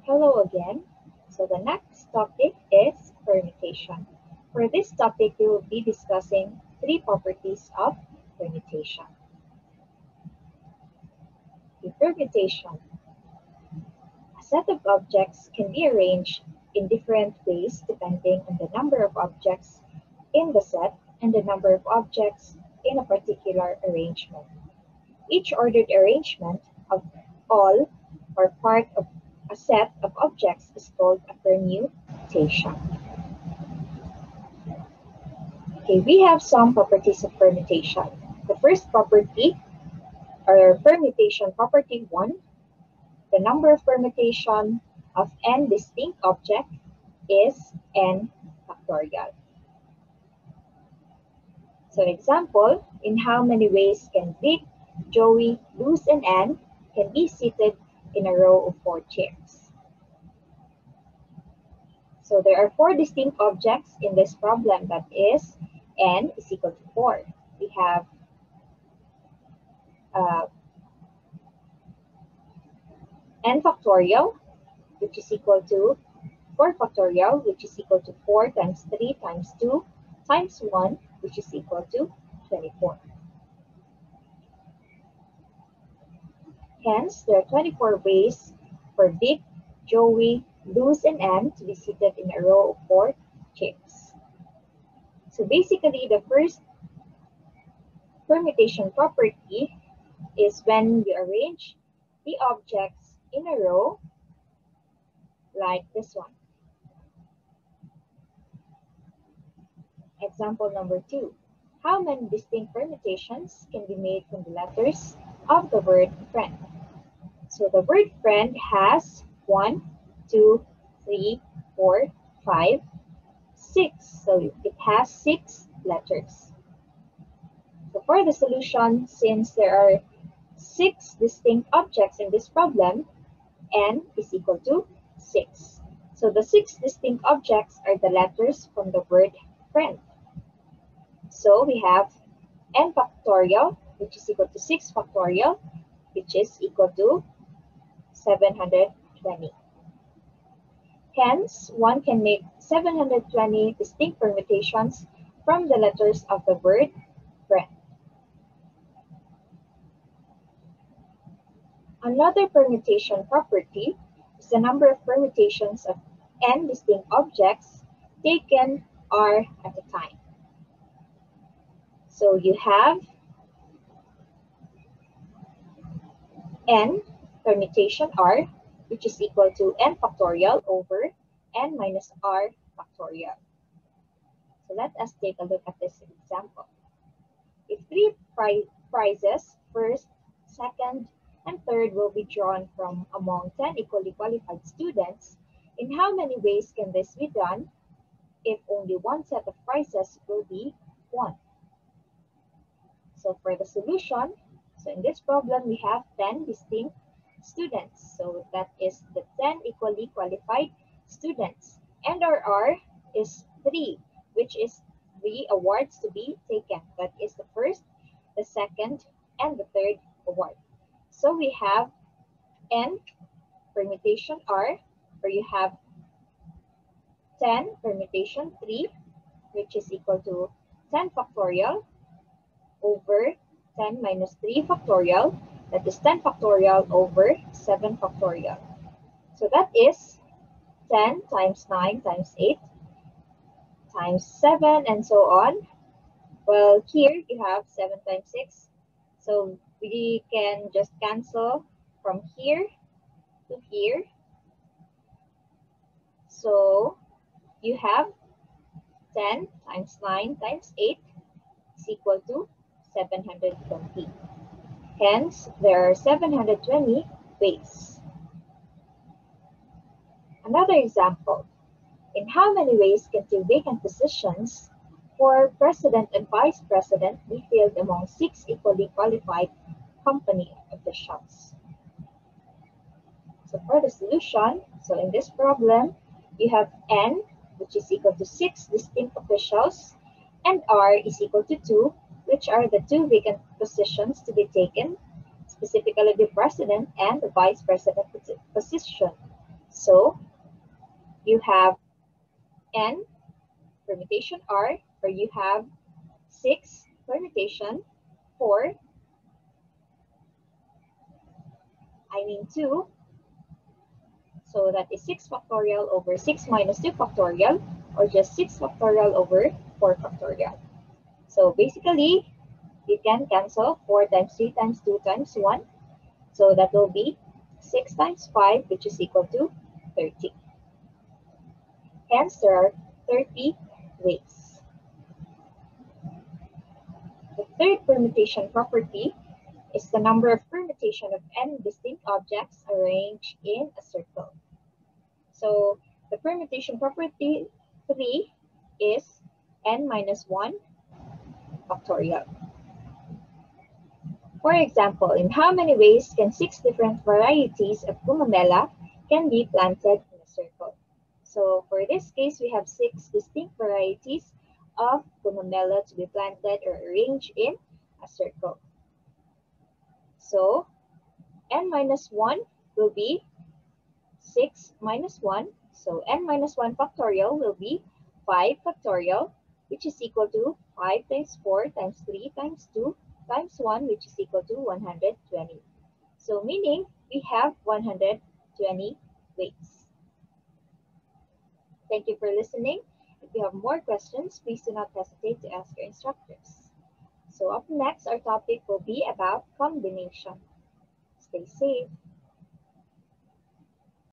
Hello again. So the next topic is permutation. For this topic, we will be discussing three properties of permutation. The permutation. A set of objects can be arranged in different ways depending on the number of objects in the set and the number of objects in a particular arrangement. Each ordered arrangement of all or part of a set of objects is called a permutation. Okay, we have some properties of permutation. The first property, or permutation property 1, the number of permutation of n distinct objects is n factorial. So example, in how many ways can Vic, Joey, Luz, and Anne can be seated in a row of 4 chairs? So there are 4 distinct objects in this problem, that is n is equal to 4. We have n factorial, which is equal to 4 factorial, which is equal to 4 times 3 times 2 times 1, which is equal to 24. Hence, there are 24 ways for Vic, Joey, Luz, and Anne to be seated in a row of 4 chairs. So basically, the first permutation property is when you arrange the objects in a row like this one. Example number 2. How many distinct permutations can be made from the letters of the word friend? So the word friend has 1, 2, 3, 4, 5, 6. So it has 6 letters. So for the solution, since there are 6 distinct objects in this problem, n is equal to 6. So the 6 distinct objects are the letters from the word friend. So we have n factorial, which is equal to 6 factorial, which is equal to 720. Hence, one can make 720 distinct permutations from the letters of the word friend. Another permutation property is the number of permutations of n distinct objects taken r at a time. So you have n permutation r, which is equal to n factorial over n minus r factorial. So let us take a look at this example. If 3 prizes, first, second, and third will be drawn from among 10 equally qualified students, in how many ways can this be done if only one set of prizes will be won? So for the solution, so in this problem, we have 10 distinct students. So that is the 10 equally qualified students. And our R is 3, which is 3 awards to be taken. That is the first, the second, and the third award. So we have n permutation R, where you have 10 permutation 3, which is equal to 10 factorial over 10 minus 3 factorial, that is 10 factorial over 7 factorial. So that is 10 times 9 times 8 times 7 and so on. Well, here you have 7 times 6. So we can just cancel from here to here. So you have 10 times 9 times 8 is equal to 720. Hence, there are 720 ways. Another example. In how many ways can 2 vacant positions for president and vice president be filled among 6 equally qualified company officials? So for the solution, so in this problem, you have n, which is equal to 6 distinct officials, and r is equal to 2, which are the 2 vacant positions to be taken, specifically the president and the vice president position. So you have n permutation r, or you have 6 permutation 4, 2. So that is 6 factorial over 6 minus 2 factorial, or just 6 factorial over 4 factorial. So basically, you can cancel 4 times 3 times 2 times 1. So that will be 6 times 5, which is equal to 30. Hence, there are 30 ways. The third permutation property is the number of permutation of n distinct objects arranged in a circle. So the permutation property 3 is n minus 1 factorial. For example, in how many ways can 6 different varieties of gumamela can be planted in a circle? So for this case, we have 6 distinct varieties of gumamela to be planted or arranged in a circle. So n minus 1 will be 6 minus 1. So n minus 1 factorial will be 5 factorial, which is equal to 5 times 4 times 3 times 2 times 1, which is equal to 120. So meaning we have 120 ways. Thank you for listening. If you have more questions, please do not hesitate to ask your instructors. So up next, our topic will be about combination. Stay safe.